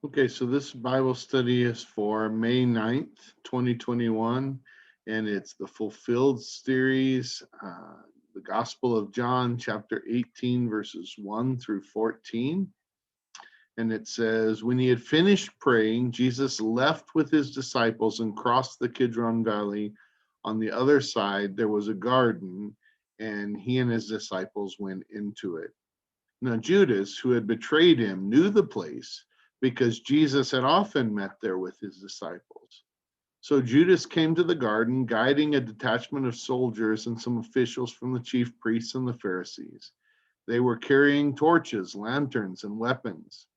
Okay, so this Bible study is for May 9th, 2021, and it's the Fulfilled series, the Gospel of John, chapter 18, verses 1 through 14. And it says, when he had finished praying, Jesus left with his disciples and crossed the Kidron Valley. On the other side, there was a garden, and he and his disciples went into it. Now, Judas, who had betrayed him, knew the place because Jesus had often met there with his disciples. So Judas came to the garden, guiding a detachment of soldiers and some officials from the chief priests and the Pharisees. They were carrying torches, lanterns, and weapons.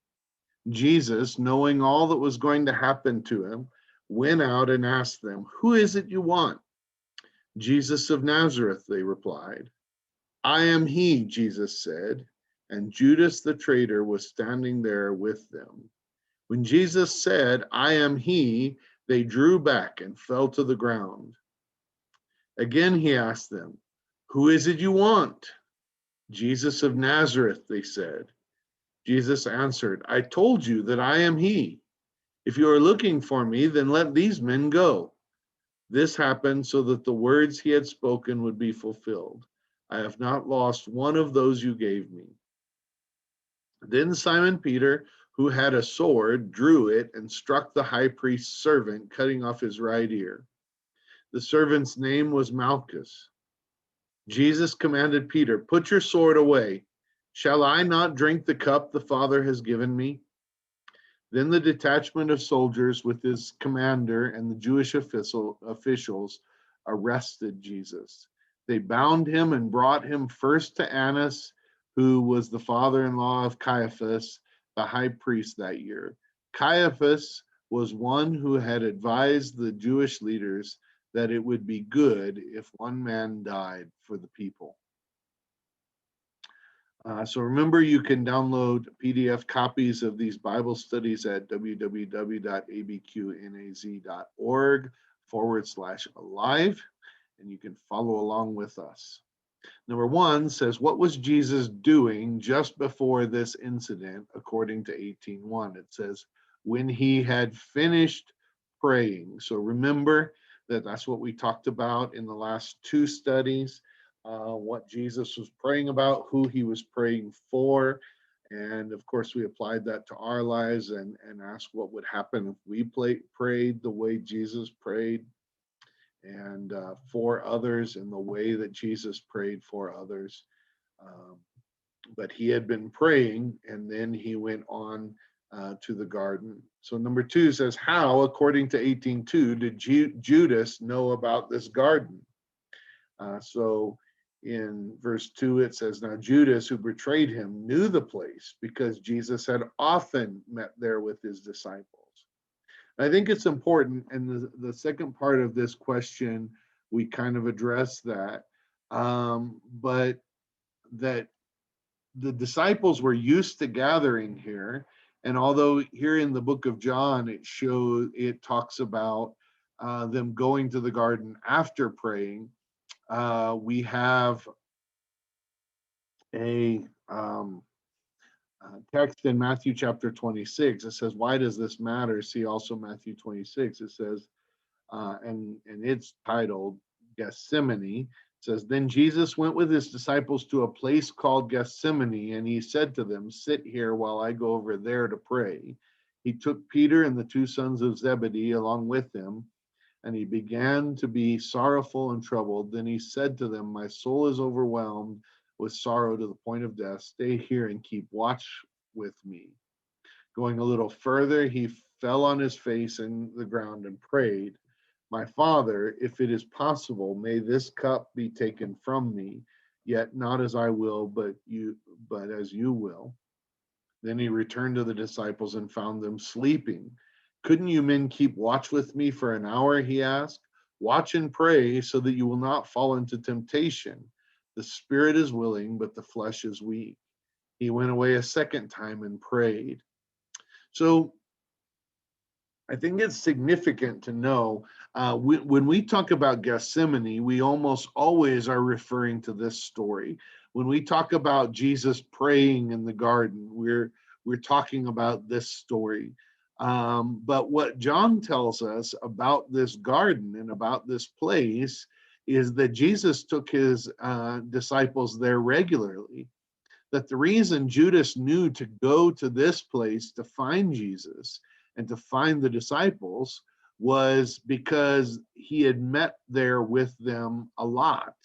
Jesus, knowing all that was going to happen to him, went out and asked them, "Who is it you want?" "Jesus of Nazareth," they replied. "I am he," Jesus said, and Judas the traitor was standing there with them. When Jesus said, "I am he," they drew back and fell to the ground. Again he asked them, "Who is it you want?" "Jesus of Nazareth," they said. Jesus answered, "I told you that I am he. If you are looking for me, then let these men go." This happened so that the words he had spoken would be fulfilled. "I have not lost one of those you gave me." Then Simon Peter, who had a sword, drew it and struck the high priest's servant, cutting off his right ear. The servant's name was Malchus. Jesus commanded Peter, "Put your sword away. Shall I not drink the cup the Father has given me?" Then the detachment of soldiers with his commander and the Jewish officials arrested Jesus. They bound him and brought him first to Annas, who was the father-in-law of Caiaphas, the high priest that year. Caiaphas was one who had advised the Jewish leaders that it would be good if one man died for the people. So remember, you can download PDF copies of these Bible studies at www.abqnaz.org/alive, and you can follow along with us. Number one says, what was Jesus doing just before this incident, according to 18:1? It says, when he had finished praying. So remember that that's what we talked about in the last two studies, what Jesus was praying about, who he was praying for. And of course, we applied that to our lives and asked what would happen if we prayed the way Jesus prayed, and for others in the way that Jesus prayed for others. Um, but he had been praying, and then he went on to the garden. So number two says, how, according to 18:2, did Judas know about this garden? So in verse 2, it says, now Judas, who betrayed him, knew the place because Jesus had often met there with his disciples. I think it's important, and the second part of this question, we kind of address that, but that the disciples were used to gathering here, and although here in the book of John it talks about them going to the garden after praying, we have a text in Matthew chapter 26. It says, why does this matter? See also Matthew 26. It says, and it's titled Gethsemane. It says, then Jesus went with his disciples to a place called Gethsemane, and he said to them, sit here while I go over there to pray. He took Peter and the two sons of Zebedee along with him, and he began to be sorrowful and troubled. Then he said to them, my soul is overwhelmed with sorrow to the point of death. Stay here and keep watch with me. Going a little further, he fell on his face in the ground and prayed, my Father, if it is possible, may this cup be taken from me, yet not as I will, but as you will. Then he returned to the disciples and found them sleeping. Couldn't you men keep watch with me for an hour? He asked. Watch and pray so that you will not fall into temptation. The spirit is willing, but the flesh is weak. He went away a second time and prayed. So I think it's significant to know when we talk about Gethsemane, we almost always are referring to this story. When we talk about Jesus praying in the garden, we're talking about this story. But what John tells us about this garden and about this place is that Jesus took his disciples there regularly. That the reason Judas knew to go to this place to find Jesus and to find the disciples was because he had met there with them a lot.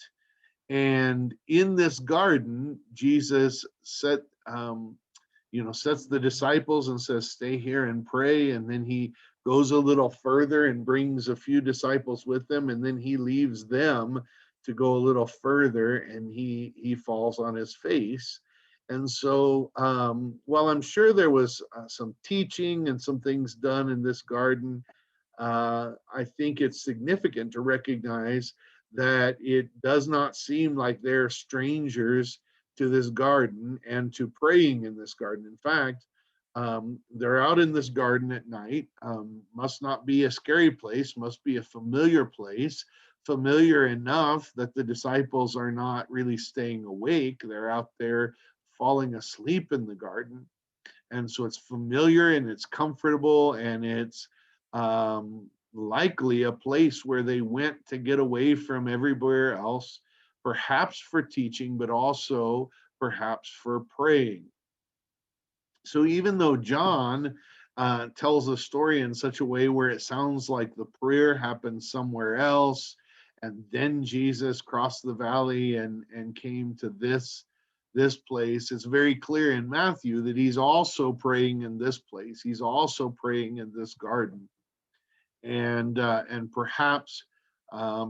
And in this garden, Jesus sets the disciples and says, "Stay here and pray." And then he goes a little further and brings a few disciples with him, and then he leaves them to go a little further, and he falls on his face. And so, while I'm sure there was some teaching and some things done in this garden, I think it's significant to recognize that it does not seem like they're strangers to this garden and to praying in this garden. In fact, they're out in this garden at night. Must not be a scary place, must be a familiar place, familiar enough that the disciples are not really staying awake. They're out there falling asleep in the garden. And so it's familiar and it's comfortable, and it's likely a place where they went to get away from everywhere else, perhaps for teaching, but also perhaps for praying. So even though John tells the story in such a way where it sounds like the prayer happened somewhere else, and then Jesus crossed the valley and came to this place, it's very clear in Matthew that he's also praying in this place. He's also praying in this garden, and perhaps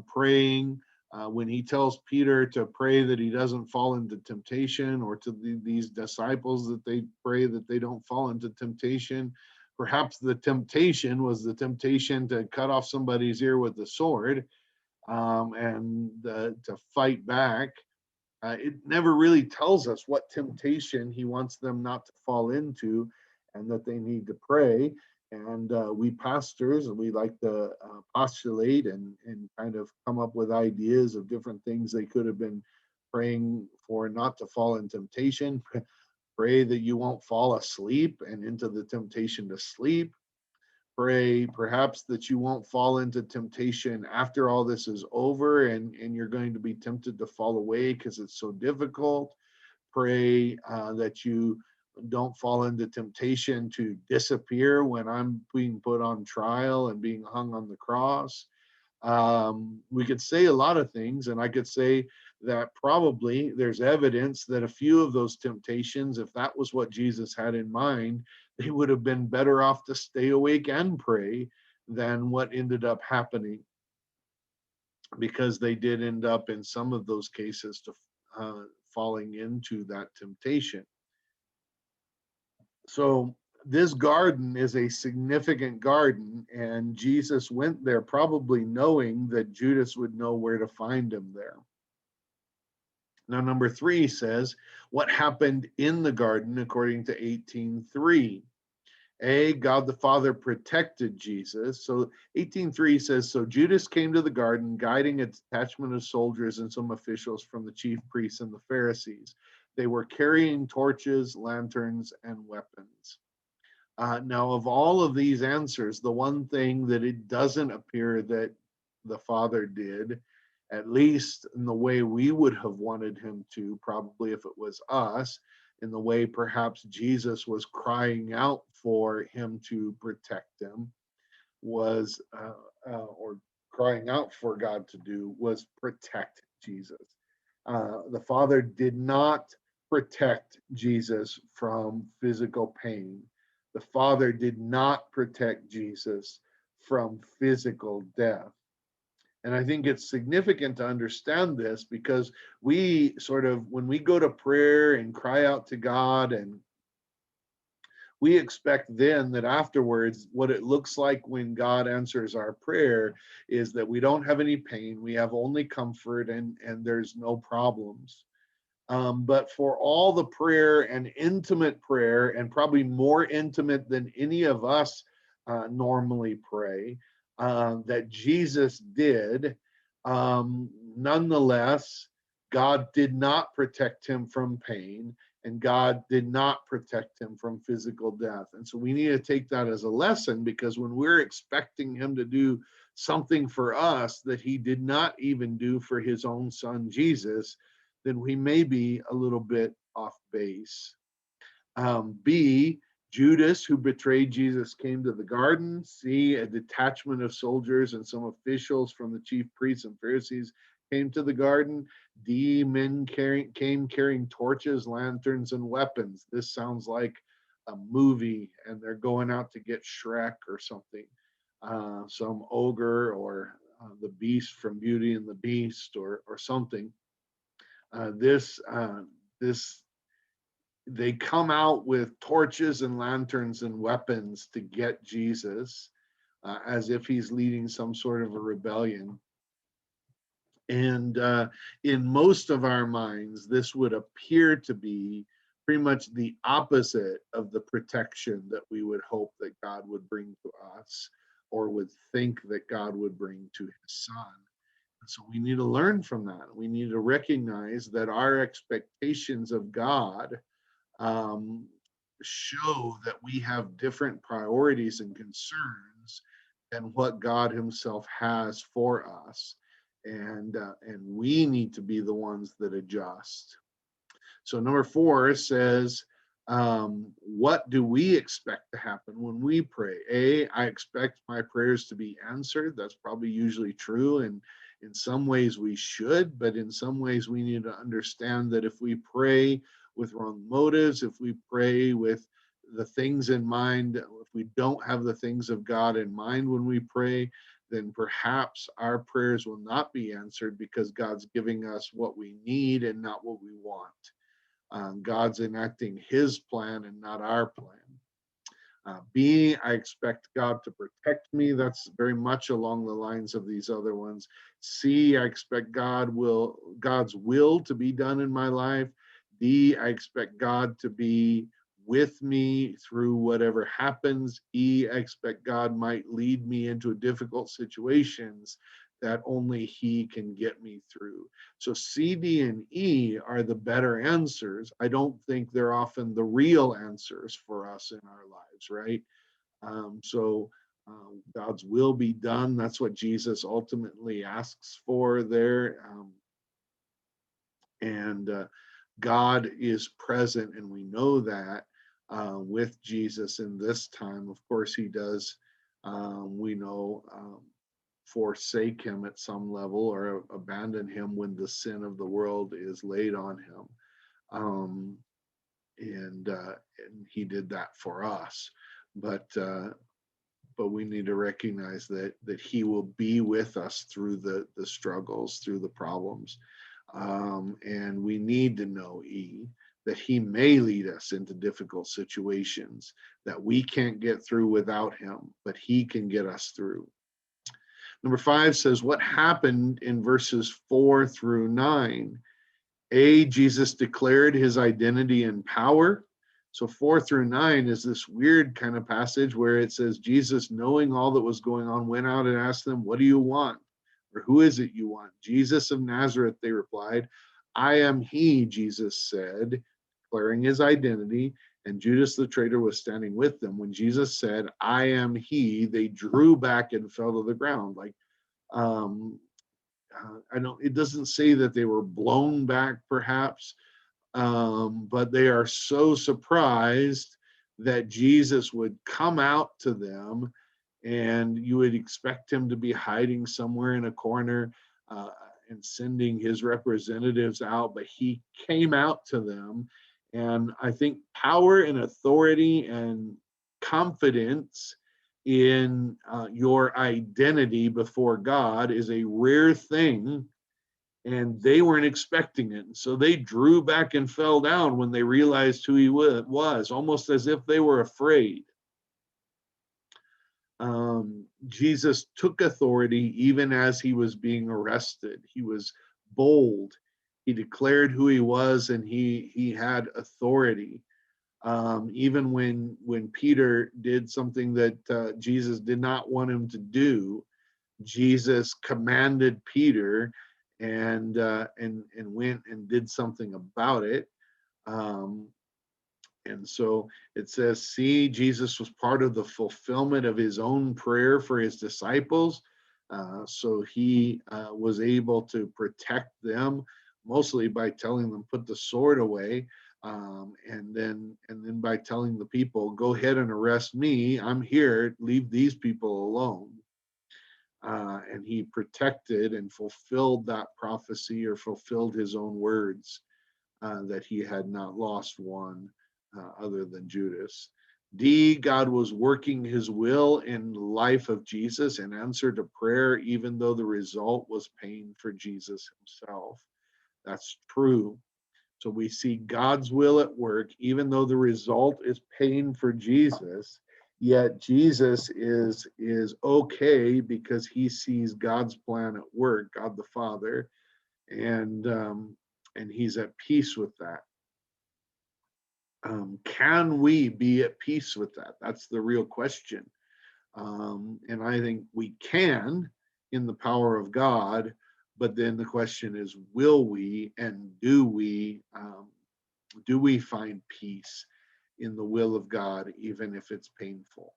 praying when he tells Peter to pray that he doesn't fall into temptation, or to these disciples that they pray that they don't fall into temptation. Perhaps the temptation was the temptation to cut off somebody's ear with a sword, and to fight back. It never really tells us what temptation he wants them not to fall into, and that they need to pray. And we pastors, we like to postulate and kind of come up with ideas of different things they could have been praying for, not to fall in temptation. Pray that you won't fall asleep and into the temptation to sleep. Pray perhaps that you won't fall into temptation after all this is over, and you're going to be tempted to fall away because it's so difficult. Pray that you don't fall into temptation to disappear when I'm being put on trial and being hung on the cross. We could say a lot of things, and I could say that probably there's evidence that a few of those temptations, if that was what Jesus had in mind, they would have been better off to stay awake and pray than what ended up happening, because they did end up in some of those cases to falling into that temptation. So this garden is a significant garden, and Jesus went there probably knowing that Judas would know where to find him there. Now, number 3 says, what happened in the garden according to 18:3? God the Father protected Jesus. So 18:3 says, so Judas came to the garden, guiding a detachment of soldiers and some officials from the chief priests and the Pharisees. They were carrying torches, lanterns, and weapons. Now, of all of these answers, the one thing that it doesn't appear that the Father did, at least in the way we would have wanted him to, probably if it was us, in the way perhaps Jesus was crying out for him to protect him, was, or crying out for God to do, was protect Jesus. The Father did not protect Jesus from physical pain. The Father did not protect Jesus from physical death. And I think it's significant to understand this, because we sort of, when we go to prayer and cry out to God, and we expect then that afterwards, what it looks like when God answers our prayer is that we don't have any pain, we have only comfort, and there's no problems. But for all the prayer and intimate prayer, and probably more intimate than any of us normally pray, that Jesus did, nonetheless, God did not protect him from pain, and God did not protect him from physical death. And so we need to take that as a lesson, because when we're expecting him to do something for us that he did not even do for his own son Jesus, then we may be a little bit off base. B, Judas, who betrayed Jesus, came to the garden. C, a detachment of soldiers and some officials from the chief priests and Pharisees came to the garden. D, men came carrying torches, lanterns, and weapons. This sounds like a movie, and they're going out to get Shrek or something, some ogre, or the beast from Beauty and the Beast, or something. This they come out with torches and lanterns and weapons to get Jesus, as if he's leading some sort of a rebellion. And in most of our minds, this would appear to be pretty much the opposite of the protection that we would hope that God would bring to us, or would think that God would bring to his son. And so we need to learn from that. We need to recognize that our expectations of God um, show that we have different priorities and concerns than what God Himself has for us, and we need to be the ones that adjust. So number 4 says, what do we expect to happen when we pray? A, I expect my prayers to be answered. That's probably usually true, and in some ways we should, but in some ways we need to understand that if we pray with wrong motives, if we pray with the things in mind, if we don't have the things of God in mind when we pray, then perhaps our prayers will not be answered, because God's giving us what we need and not what we want. God's enacting his plan and not our plan. B, I expect God to protect me. That's very much along the lines of these other ones. C, I expect God's will to be done in my life. D, I expect God to be with me through whatever happens. E, I expect God might lead me into difficult situations that only he can get me through. So C, D, and E are the better answers. I don't think they're often the real answers for us in our lives, right? So God's will be done. That's what Jesus ultimately asks for there. And God is present, and we know that with Jesus in this time. Of course, he does, we know, forsake him at some level, or abandon him when the sin of the world is laid on him. Um, and he did that for us. But we need to recognize that he will be with us through the struggles, through the problems. And we need to know, that he may lead us into difficult situations that we can't get through without him, but he can get us through. Number 5 says, what happened in verses 4 through 9? A, Jesus declared his identity and power. So 4 through 9 is this weird kind of passage where it says, Jesus, knowing all that was going on, went out and asked them, what do you want? Or who is it you want? Jesus of Nazareth, they replied. I am he, Jesus said, declaring his identity. And Judas the traitor was standing with them. When Jesus said, I am he, they drew back and fell to the ground. Like, I don't, it doesn't say that they were blown back, perhaps, but they are so surprised that Jesus would come out to them, and you would expect him to be hiding somewhere in a corner uh, and sending his representatives out, but he came out to them. And I think power and authority and confidence in your identity before God is a rare thing, and they weren't expecting it. So they drew back and fell down when they realized who he was, almost as if they were afraid. Jesus took authority even as he was being arrested. He was bold. He declared who he was, and he had authority. Even when Peter did something that Jesus did not want him to do, Jesus commanded Peter, and went and did something about it. And so it says, see, Jesus was part of the fulfillment of his own prayer for his disciples. So he was able to protect them mostly by telling them, put the sword away. And then by telling the people, go ahead and arrest me. I'm here. Leave these people alone. And he protected and fulfilled that prophecy, or fulfilled his own words, that he had not lost one other than Judas. D, God was working his will in the life of Jesus in answer to prayer, even though the result was pain for Jesus himself. That's true. So we see God's will at work, even though the result is pain for Jesus. Yet Jesus is okay because he sees God's plan at work, God the Father, and he's at peace with that. Can we be at peace with that? That's the real question. And I think we can, in the power of God. But then the question is, will we, and do we find peace in the will of God, even if it's painful?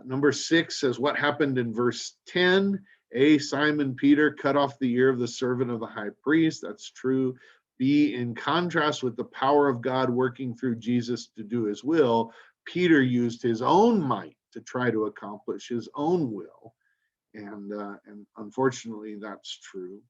Number 6 says, what happened in verse 10? A, Simon Peter cut off the ear of the servant of the high priest. That's true. B, in contrast with the power of God working through Jesus to do his will, Peter used his own might to try to accomplish his own will. And unfortunately, that's true.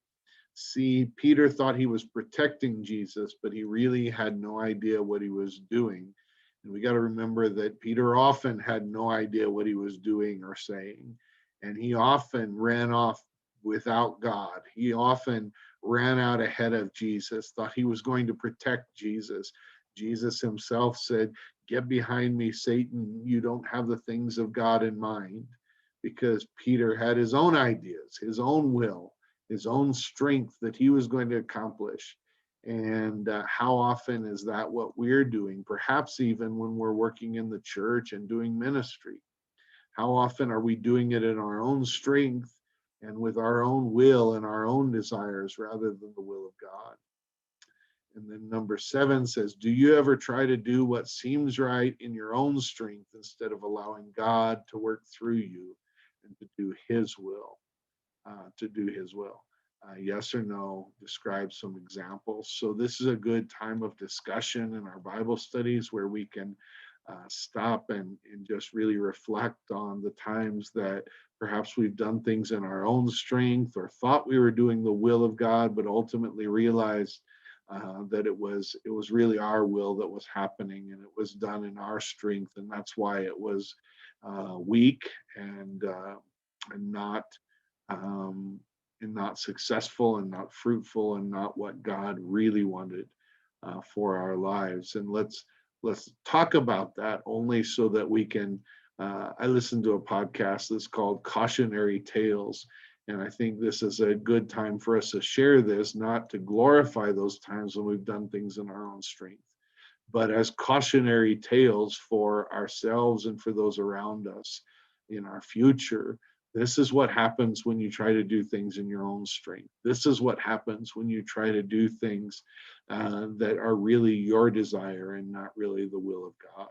See, Peter thought he was protecting Jesus, but he really had no idea what he was doing. And we got to remember that Peter often had no idea what he was doing or saying. And he often ran off without God. He often ran out ahead of Jesus, thought he was going to protect Jesus. Jesus himself said, get behind me, Satan. You don't have the things of God in mind. Because Peter had his own ideas, his own will, his own strength that he was going to accomplish. And how often is that what we're doing? Perhaps even when we're working in the church and doing ministry. How often are we doing it in our own strength and with our own will and our own desires rather than the will of God? And then number 7 says, do you ever try to do what seems right in your own strength instead of allowing God to work through you and to do his will? Yes or no? Describe some examples. So this is a good time of discussion in our Bible studies where we can stop and just really reflect on the times that perhaps we've done things in our own strength or thought we were doing the will of God, but ultimately realized that it was really our will that was happening, and it was done in our strength, and that's why it was weak and not successful and not fruitful and not what God really wanted for our lives. And let's talk about that only so that we can. I listened to a podcast that's called Cautionary Tales, and I think this is a good time for us to share this, not to glorify those times when we've done things in our own strength, but as cautionary tales for ourselves and for those around us in our future. This is what happens when you try to do things in your own strength. This is what happens when you try to do things that are really your desire and not really the will of God.